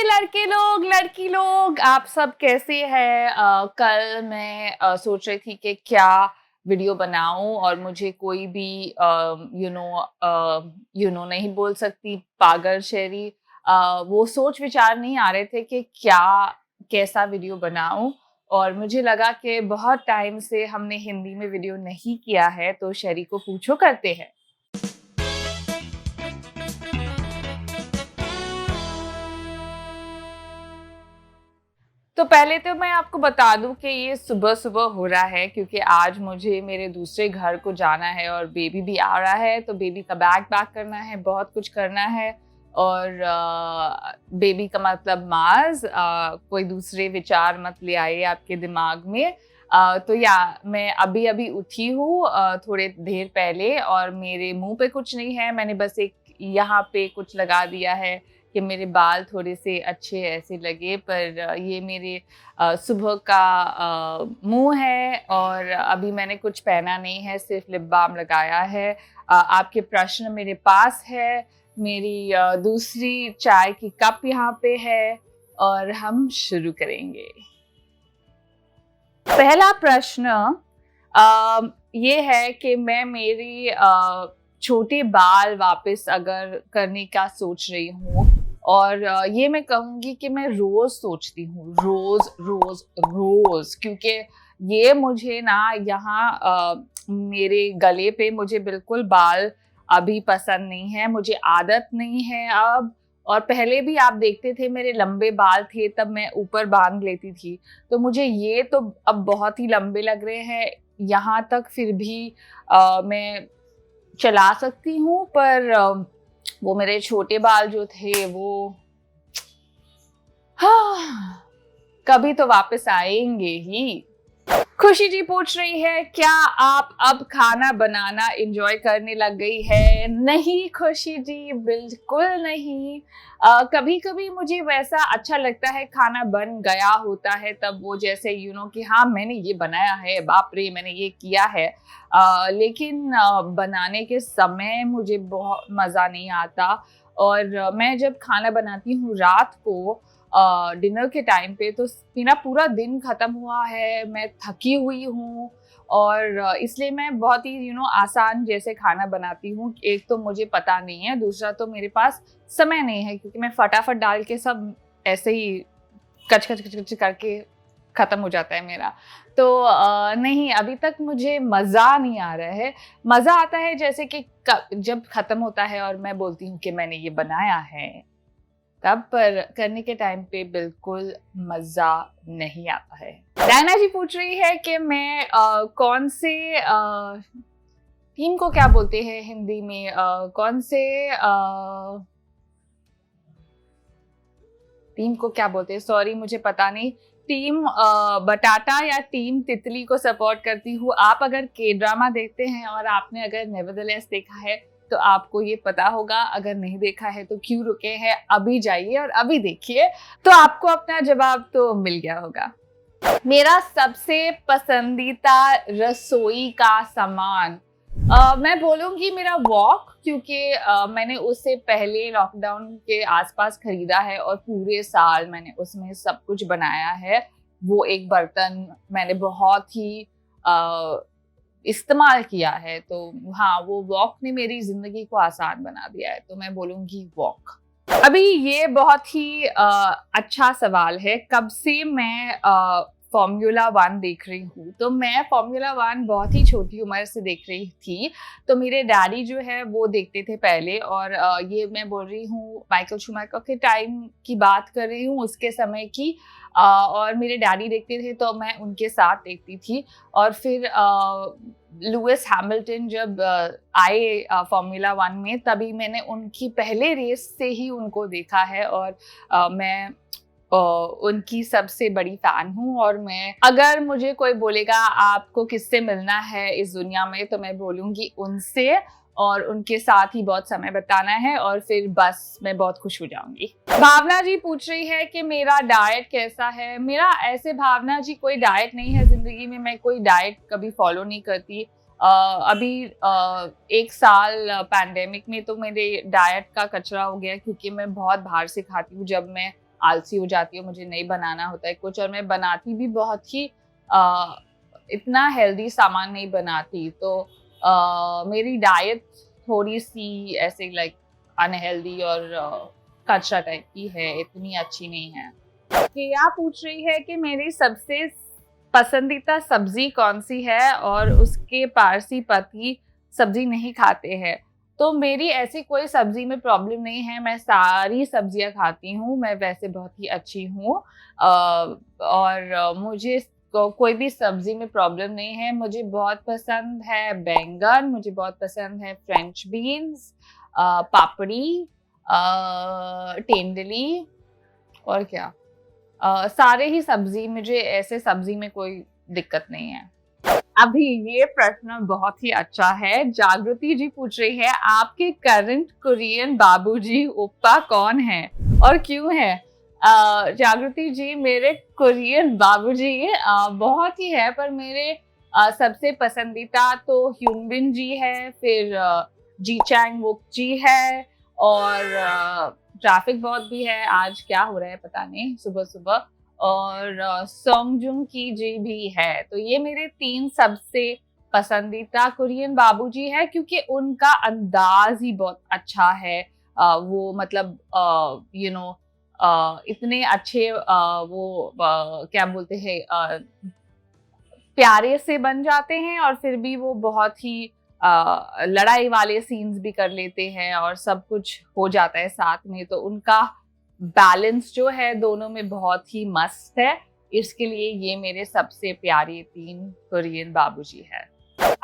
लड़के लोग लड़की लोग आप सब कैसे हैं। कल मैं सोच रही थी कि क्या वीडियो बनाऊं और मुझे कोई भी नहीं बोल सकती पागल शेरी। वो सोच विचार नहीं आ रहे थे कि क्या कैसा वीडियो बनाऊं। और मुझे लगा कि बहुत टाइम से हमने हिंदी में वीडियो नहीं किया है, तो शेरी को पूछो करते हैं। तो पहले तो मैं आपको बता दूं कि ये सुबह-सुबह हो रहा है क्योंकि आज मुझे मेरे दूसरे घर को जाना है और बेबी भी आ रहा है, तो बेबी का बैग पैक करना है, बहुत कुछ करना है। और बेबी का मतलब माज़, कोई दूसरे विचार मत ले आइए आपके दिमाग में। तो मैं अभी-अभी उठी हूँ थोड़े देर पहले और मेरे मुँह पे कुछ नहीं है, मैंने बस एक यहाँ पे कुछ लगा दिया है कि मेरे बाल थोड़े से अच्छे ऐसे लगे। पर ये मेरे सुबह का मुँह है और अभी मैंने कुछ पहना नहीं है, सिर्फ लिप बाम लगाया है। आपके प्रश्न मेरे पास है, मेरी दूसरी चाय की कप यहाँ पे है और हम शुरू करेंगे। पहला प्रश्न ये है कि मैं मेरी छोटे बाल वापस अगर करने का सोच रही हूँ और ये मैं कहूँगी कि मैं रोज सोचती हूँ, रोज रोज रोज, क्योंकि ये मुझे ना यहाँ मेरे गले पे मुझे बिल्कुल बाल अभी पसंद नहीं है, मुझे आदत नहीं है अब। और पहले भी आप देखते थे मेरे लंबे बाल थे तब मैं ऊपर बांध लेती थी, तो मुझे ये तो अब बहुत ही लंबे लग रहे हैं यहाँ तक। फिर भी मैं चला सकती हूँ, पर वो मेरे छोटे बाल जो थे वो कभी तो वापस आएंगे ही। खुशी जी पूछ रही है, क्या आप अब खाना बनाना एंजॉय करने लग गई है? नहीं खुशी जी, बिल्कुल नहीं। कभी कभी मुझे वैसा अच्छा लगता है, खाना बन गया होता है तब वो जैसे कि हाँ मैंने ये बनाया है, बाप रे मैंने ये किया है। लेकिन बनाने के समय मुझे बहुत मज़ा नहीं आता। और मैं जब खाना बनाती हूँ रात को डिनर के टाइम पे, तो मेरा पूरा दिन खत्म हुआ है, मैं थकी हुई हूँ और इसलिए मैं बहुत ही आसान जैसे खाना बनाती हूँ। एक तो मुझे पता नहीं है, दूसरा तो मेरे पास समय नहीं है क्योंकि मैं फटाफट डाल के सब ऐसे ही कच कच कच कच करके खत्म हो जाता है मेरा। तो नहीं, अभी तक मुझे मज़ा नहीं आ रहा है। मज़ा आता है जैसे कि जब खत्म होता है और मैं बोलती हूँ कि मैंने ये बनाया है तब, पर करने के टाइम पे बिल्कुल मज़ा नहीं आता है। डायना जी पूछ रही है कि मैं कौन से टीम को क्या बोलते हैं हिंदी में, कौन से टीम को क्या बोलते हैं, सॉरी मुझे पता नहीं। टीम बटाटा या टीम तितली को सपोर्ट करती हूँ। आप अगर के ड्रामा देखते हैं और आपने अगर नेवरदलेस देखा है तो आपको ये पता होगा, अगर नहीं देखा है तो क्यों रुके हैं, अभी जाइए और अभी देखिए, तो आपको अपना जवाब तो मिल गया होगा। मेरा सबसे पसंदीदा रसोई का सामान मैं बोलूँगी मेरा वॉक, क्योंकि मैंने उससे पहले लॉकडाउन के आसपास खरीदा है और पूरे साल मैंने उसमें सब कुछ बनाया है। वो एक बर्तन मैंने बहुत ही इस्तेमाल किया है, तो हाँ, वो वॉक ने मेरी ज़िंदगी को आसान बना दिया है, तो मैं बोलूँगी वॉक। अभी ये बहुत ही अच्छा सवाल है, कब से मैं फ़ॉर्मूला 1 देख रही हूँ। तो मैं फ़ॉर्मूला 1 बहुत ही छोटी उम्र से देख रही थी। तो मेरे डैडी जो है वो देखते थे पहले, और ये मैं बोल रही हूँ माइकल शूमैकर के टाइम की बात कर रही हूँ, उसके समय की। और मेरे डैडी देखते थे तो मैं उनके साथ देखती थी। और फिर लुइस हैमिल्टन जब आए फ़ॉर्मूला 1 में, तभी मैंने उनकी पहले रेस से ही उनको देखा है और मैं उनकी सबसे बड़ी फ़ैन हूँ। और मैं, अगर मुझे कोई बोलेगा आपको किससे मिलना है इस दुनिया में, तो मैं बोलूँगी उनसे, और उनके साथ ही बहुत समय बिताना है और फिर बस मैं बहुत खुश हो जाऊँगी। भावना जी पूछ रही है कि मेरा डाइट कैसा है। मेरा ऐसे भावना जी कोई डाइट नहीं है ज़िंदगी में, मैं कोई डाइट कभी फॉलो नहीं करती। अभी 1 साल पैंडेमिक में तो मेरे डाइट का कचरा हो गया, क्योंकि मैं बहुत बाहर से खाती हूँ। जब मैं आलसी हो जाती हूँ, मुझे नहीं बनाना होता है कुछ, और मैं बनाती भी बहुत ही इतना हेल्दी सामान नहीं बनाती, तो मेरी डाइट थोड़ी सी ऐसे लाइक अनहेल्दी और कच्चा टाइप की है, इतनी अच्छी नहीं है। किया पूछ रही है कि मेरी सबसे पसंदीदा सब्जी कौन सी है और उसके पारसी पति सब्जी नहीं खाते हैं। तो मेरी ऐसी कोई सब्जी में प्रॉब्लम नहीं है, मैं सारी सब्जियां खाती हूँ, मैं वैसे बहुत ही अच्छी हूँ। और मुझे कोई भी सब्जी में प्रॉब्लम नहीं है। मुझे बहुत पसंद है बैंगन, मुझे बहुत पसंद है फ्रेंच बीन्स, पापड़ी, तेंदुली, और क्या, सारे ही सब्जी, मुझे ऐसे सब्जी में कोई दिक्कत नहीं है। अभी ये प्रश्न बहुत ही अच्छा है। जागृति जी पूछ रही है, आपके करंट कोरियन बाबूजी ओप्पा कौन है और क्यों है? जागृति जी, मेरे कोरियन बाबूजी बहुत ही है, पर मेरे सबसे पसंदीदा तो ह्यूनबिन जी है, फिर जी चैंग वुक जी है, और ट्रैफिक बहुत भी है, आज क्या हो रहा है पता नहीं सुबह सुबह, और सोंगजुंग की जी भी है। तो ये मेरे 3 सबसे पसंदीदा कोरियन बाबूजी है, क्योंकि उनका अंदाज ही बहुत अच्छा है। वो मतलब इतने अच्छे वो क्या बोलते हैं, प्यारे से बन जाते हैं, और फिर भी वो बहुत ही लड़ाई वाले सीन्स भी कर लेते हैं और सब कुछ हो जाता है साथ में। तो उनका बैलेंस जो है दोनों में बहुत ही मस्त है, इसके लिए ये मेरे सबसे प्यारे 3 कोरियन बाबूजी है।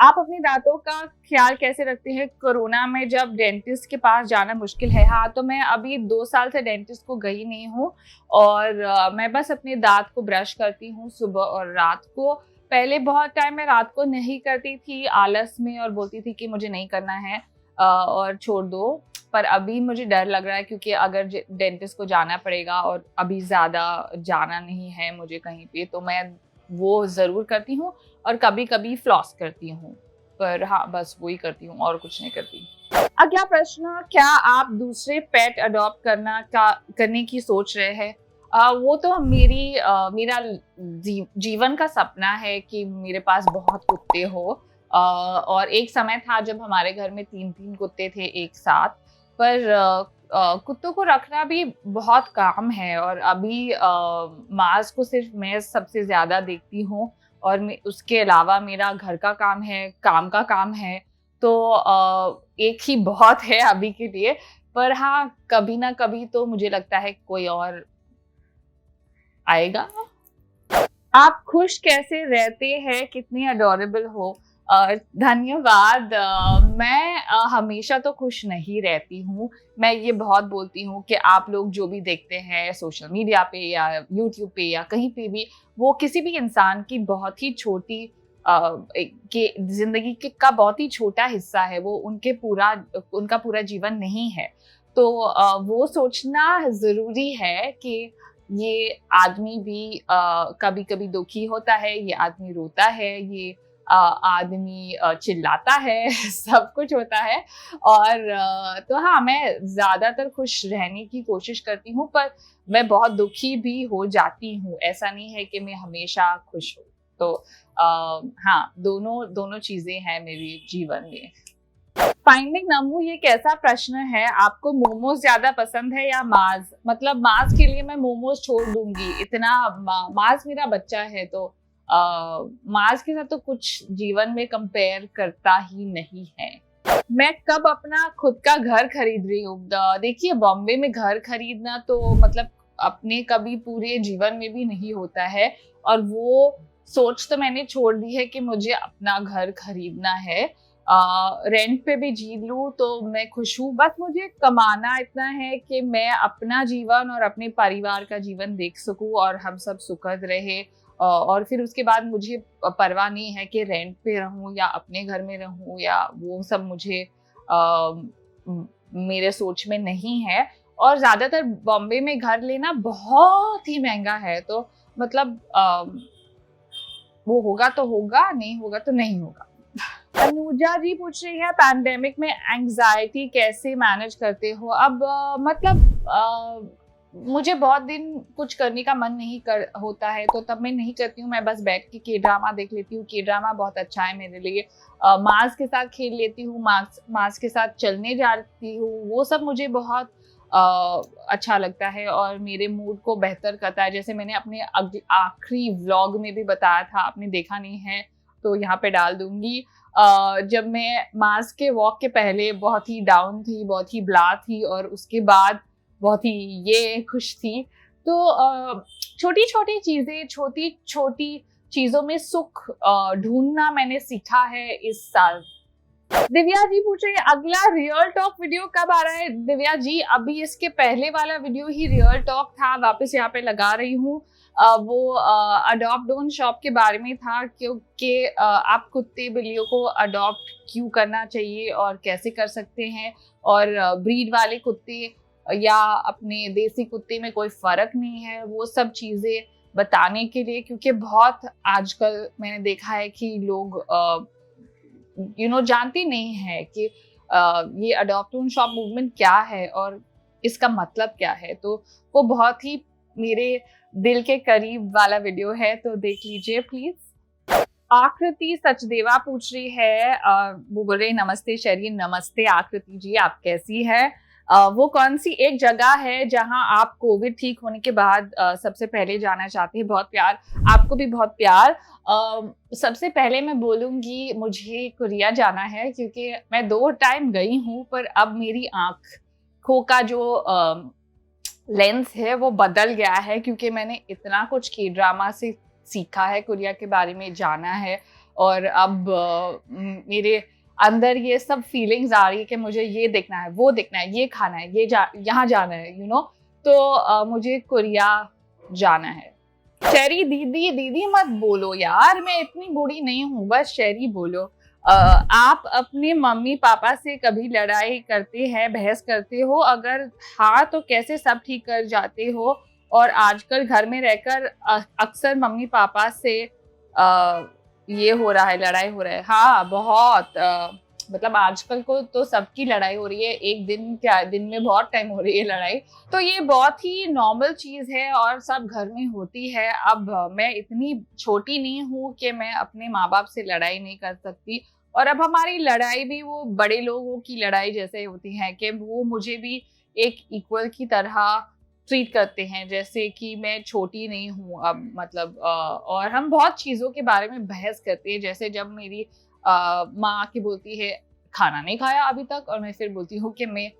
आप अपने दांतों का ख्याल कैसे रखते हैं कोरोना में, जब डेंटिस्ट के पास जाना मुश्किल है? हाँ, तो मैं अभी 2 साल से डेंटिस्ट को गई नहीं हूँ, और मैं बस अपने दांत को ब्रश करती हूँ सुबह और रात को। पहले बहुत टाइम मैं रात को नहीं करती थी आलस में, और बोलती थी कि मुझे नहीं करना है और छोड़ दो, पर अभी मुझे डर लग रहा है, क्योंकि अगर डेंटिस्ट को जाना पड़ेगा और अभी ज़्यादा जाना नहीं है मुझे कहीं पे, तो मैं वो ज़रूर करती हूँ, और कभी कभी फ्लॉस करती हूँ, पर हाँ बस वही करती हूँ और कुछ नहीं करती। अगला प्रश्न, क्या आप दूसरे पेट अडॉप्ट करने की सोच रहे हैं? वो तो मेरा जीवन का सपना है कि मेरे पास बहुत कुत्ते हो, और एक समय था जब हमारे घर में 3-3 कुत्ते थे एक साथ, पर कुत्तों को रखना भी बहुत काम है, और अभी मार्स को सिर्फ मैं सबसे ज़्यादा देखती हूँ, और उसके अलावा मेरा घर का काम है, काम का काम है, तो एक ही बहुत है अभी के लिए। पर हाँ, कभी ना कभी तो मुझे लगता है कोई और आएगा। आप खुश कैसे रहते हैं, कितनी अडोरेबल हो? धन्यवाद। मैं हमेशा तो खुश नहीं रहती हूँ। मैं ये बहुत बोलती हूँ कि आप लोग जो भी देखते हैं सोशल मीडिया पे या यूट्यूब पे या कहीं पे भी, वो किसी भी इंसान की बहुत ही छोटी के जिंदगी का बहुत ही छोटा हिस्सा है। वो उनका पूरा जीवन नहीं है। तो वो सोचना ज़रूरी है कि ये आदमी भी कभी कभी दुखी होता है, ये आदमी रोता है, ये आदमी चिल्लाता है सब कुछ होता है। और तो हाँ, मैं ज़्यादातर खुश रहने की कोशिश करती हूँ, पर मैं बहुत दुखी भी हो जाती हूँ। ऐसा नहीं है कि मैं हमेशा खुश हूँ। तो हाँ, दोनों चीज़ें हैं मेरे जीवन में। फाइंडिंग नमू, ये कैसा प्रश्न है? आपको मोमोज ज्यादा पसंद है या माज? मतलब माज के लिए मैं मोमोज छोड़ दूंगी, इतना माज मेरा बच्चा है, तो माज के साथ तो कुछ जीवन में कंपेयर करता ही नहीं है। मैं कब अपना खुद का घर खरीद रही हूँ? देखिए, बॉम्बे में घर खरीदना तो मतलब अपने कभी पूरे जीवन में भी नहीं होता है, और वो सोच तो मैंने छोड़ दी है कि मुझे अपना घर खरीदना है। रेंट पे भी जी लूँ तो मैं खुश हूँ। बस मुझे कमाना इतना है कि मैं अपना जीवन और अपने परिवार का जीवन देख सकूँ और हम सब सुखद रहे। और फिर उसके बाद मुझे परवाह नहीं है कि रेंट पे रहूँ या अपने घर में रहूँ, या वो सब मुझे मेरे सोच में नहीं है। और ज़्यादातर बॉम्बे में घर लेना बहुत ही महंगा है, तो मतलब वो होगा तो होगा, नहीं होगा तो नहीं होगा। अनुजा जी पूछ रही है, पैंडेमिक में एंग्जाइटी कैसे मैनेज करते हो? अब मतलब मुझे बहुत दिन कुछ करने का मन नहीं कर होता है, तो तब मैं नहीं करती हूँ, मैं बस बैठ के के ड्रामा देख लेती हूँ। के ड्रामा बहुत अच्छा है मेरे लिए। मार्स के साथ खेल लेती हूँ, मार्स के साथ चलने जाती हूँ, वो सब मुझे बहुत अच्छा लगता है और मेरे मूड को बेहतर करता है। जैसे मैंने अपने आखिरी व्लॉग में भी बताया था, आपने देखा नहीं है तो यहाँ पे डाल दूंगी। जब मैं मार्स के वॉक के पहले बहुत ही डाउन थी, बहुत ही ब्ला थी, और उसके बाद बहुत ही ये खुश थी। तो छोटी छोटी चीजें, छोटी छोटी चीजों में सुख ढूंढना मैंने सीखा है इस साल। दिव्या जी पूछ रही है अगला रियल टॉक वीडियो कब आ रहा है। दिव्या जी, अभी इसके पहले वाला वीडियो ही रियल टॉक था, वापस यहाँ पे लगा रही हूँ। वो अडॉप्ट डोंट शॉप के बारे में था, क्योंकि आप कुत्ते बिल्लियों को अडॉप्ट क्यों करना चाहिए और कैसे कर सकते हैं, और ब्रीड वाले कुत्ते या अपने देसी कुत्ते में कोई फर्क नहीं है, वो सब चीजें बताने के लिए। क्योंकि बहुत आजकल मैंने देखा है कि लोग जानती नहीं है कि ये अडॉप्ट डोंट शॉप मूवमेंट क्या है और इसका मतलब क्या है। तो वो बहुत ही मेरे दिल के करीब वाला वीडियो है, तो देख लीजिए प्लीज। आकृति सचदेवा पूछ रही है, वो बोल रही नमस्ते शरीर। नमस्ते आकृति जी, आप कैसी है? वो कौन सी एक जगह है जहां आप कोविड ठीक होने के बाद सबसे पहले जाना चाहते हैं? बहुत प्यार, आपको भी बहुत प्यार। सबसे पहले मैं बोलूँगी मुझे कोरिया जाना है, क्योंकि मैं 2 टाइम गई हूँ, पर अब मेरी आँखों का जो लेंस है वो बदल गया है, क्योंकि मैंने इतना कुछ के ड्रामा से सीखा है, कोरिया के बारे में जाना है, और अब मेरे अंदर ये सब फीलिंग्स आ रही है कि मुझे ये देखना है, वो देखना है, ये खाना है, यहाँ जाना है, तो मुझे कोरिया जाना है। शेरी दीदी, दीदी मत बोलो यार, मैं इतनी बूढ़ी नहीं हूँ, बस शेरी बोलो। आप अपने मम्मी पापा से कभी लड़ाई करते हैं, बहस करते हो? अगर हाँ तो कैसे सब ठीक कर जाते हो? और आजकल घर में रहकर अक्सर मम्मी पापा से ये हो रहा है, लड़ाई हो रहा है। हाँ बहुत, मतलब आजकल को तो सबकी लड़ाई हो रही है, एक दिन क्या, दिन में बहुत टाइम हो रही है लड़ाई। तो ये बहुत ही नॉर्मल चीज है और सब घर में होती है। अब मैं इतनी छोटी नहीं हूँ कि मैं अपने माँ बाप से लड़ाई नहीं कर सकती, और अब हमारी लड़ाई भी वो बड़े लोगों की लड़ाई जैसे होती है कि वो मुझे भी एक इक्वल की तरह ट्रीट करते हैं, जैसे कि मैं छोटी नहीं हूँ अब, मतलब और हम बहुत चीज़ों के बारे में बहस करते हैं। जैसे जब मेरी माँ की बोलती है खाना नहीं खाया अभी तक, और मैं फिर बोलती हूँ कि मैं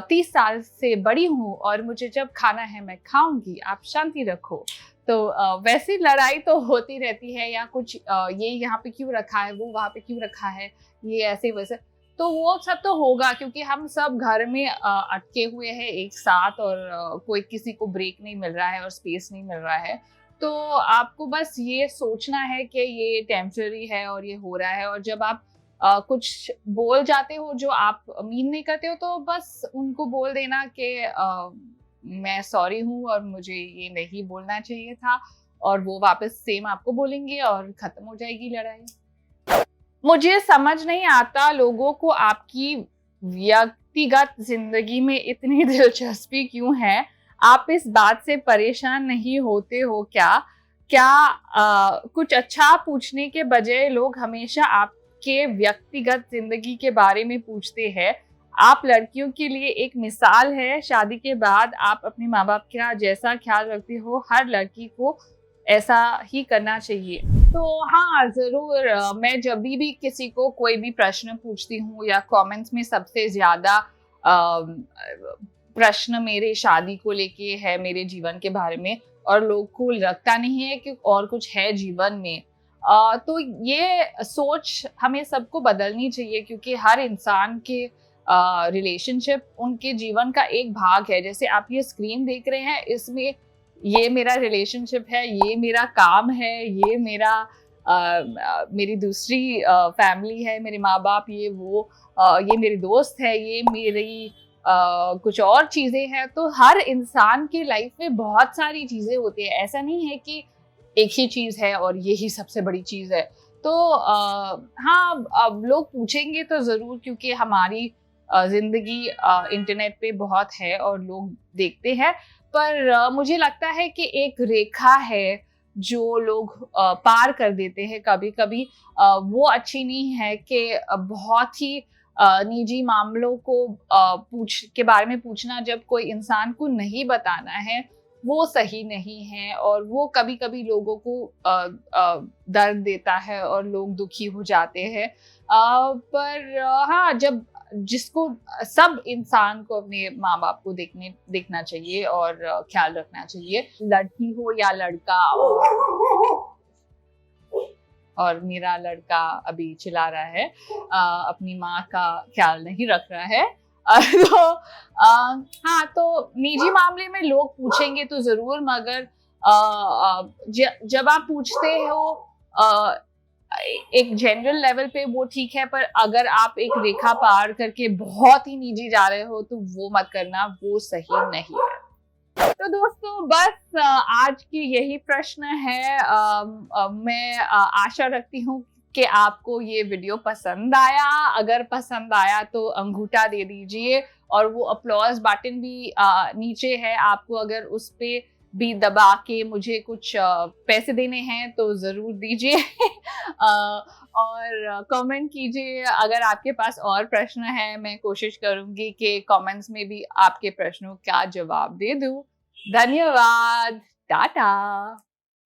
30 साल से बड़ी हूँ और मुझे जब खाना है मैं खाऊंगी, आप शांति रखो। तो वैसी लड़ाई तो होती रहती है, या कुछ ये यहाँ पे क्यों रखा है, वो वहाँ पे क्यों रखा है, ये ऐसे वैसे, तो वो सब तो होगा, क्योंकि हम सब घर में अटके हुए हैं एक साथ, और कोई किसी को ब्रेक नहीं मिल रहा है और स्पेस नहीं मिल रहा है। तो आपको बस ये सोचना है कि ये टेम्पररी है और ये हो रहा है, और जब आप कुछ बोल जाते हो जो आप मीन नहीं करते हो, तो बस उनको बोल देना कि मैं सॉरी हूँ और मुझे ये नहीं बोलना चाहिए था, और वो वापस सेम आपको बोलेंगे और खत्म हो जाएगी लड़ाई। मुझे समझ नहीं आता लोगों को आपकी व्यक्तिगत जिंदगी में इतनी दिलचस्पी क्यों है? आप इस बात से परेशान नहीं होते हो क्या? कुछ अच्छा पूछने के बजाय लोग हमेशा आपके व्यक्तिगत जिंदगी के बारे में पूछते हैं। आप लड़कियों के लिए एक मिसाल है। शादी के बाद आप अपने माँ बाप का जैसा ख्याल रखते हो, हर लड़की को ऐसा ही करना चाहिए। तो हाँ ज़रूर, मैं जब भी किसी को कोई भी प्रश्न पूछती हूँ, या कमेंट्स में सबसे ज़्यादा प्रश्न मेरे शादी को लेके है, मेरे जीवन के बारे में, और लोग को लगता नहीं है कि और कुछ है जीवन में। तो ये सोच हमें सबको बदलनी चाहिए, क्योंकि हर इंसान के रिलेशनशिप उनके जीवन का एक भाग है। जैसे आप ये स्क्रीन देख रहे हैं, इसमें ये मेरा रिलेशनशिप है, ये मेरा काम है, ये मेरी दूसरी फैमिली है, मेरे माँ बाप, ये वो, ये मेरी दोस्त है, ये मेरी कुछ और चीज़ें हैं। तो हर इंसान की लाइफ में बहुत सारी चीज़ें होती है, ऐसा नहीं है कि एक ही चीज़ है और यही सबसे बड़ी चीज़ है। तो हाँ, अब लोग पूछेंगे तो ज़रूर, क्योंकि हमारी जिंदगी इंटरनेट पे बहुत है और लोग देखते हैं, पर मुझे लगता है कि एक रेखा है जो लोग पार कर देते हैं कभी कभी, वो अच्छी नहीं है कि बहुत ही निजी मामलों को पूछ के बारे में पूछना जब कोई इंसान को नहीं बताना है, वो सही नहीं है। और वो कभी कभी लोगों को दर्द देता है और लोग दुखी हो जाते हैं। पर हाँ, जब जिसको सब इंसान को अपने माँ बाप को देखना चाहिए और ख्याल रखना चाहिए, लड़की हो या लड़का। और मेरा लड़का अभी चिल्ला रहा है, अपनी माँ का ख्याल नहीं रख रहा है। तो हाँ, तो निजी मामले में लोग पूछेंगे तो जरूर, मगर जब आप पूछते हो एक जनरल लेवल पे वो ठीक है, पर अगर आप एक रेखा पार करके बहुत ही निजी जा रहे हो तो वो मत करना, वो सही नहीं है। तो दोस्तों, बस आज की यही प्रश्न है। मैं आशा रखती हूँ कि आपको ये वीडियो पसंद आया। अगर पसंद आया तो अंगूठा दे दीजिए, और वो अपलॉज बटन भी नीचे है, आपको अगर उस पे भी दबा के मुझे कुछ पैसे देने हैं तो ज़रूर दीजिए। और कमेंट कीजिए अगर आपके पास और प्रश्न हैं। मैं कोशिश करूंगी कि कमेंट्स में भी आपके प्रश्नों का जवाब दे दूं। धन्यवाद। टाटा।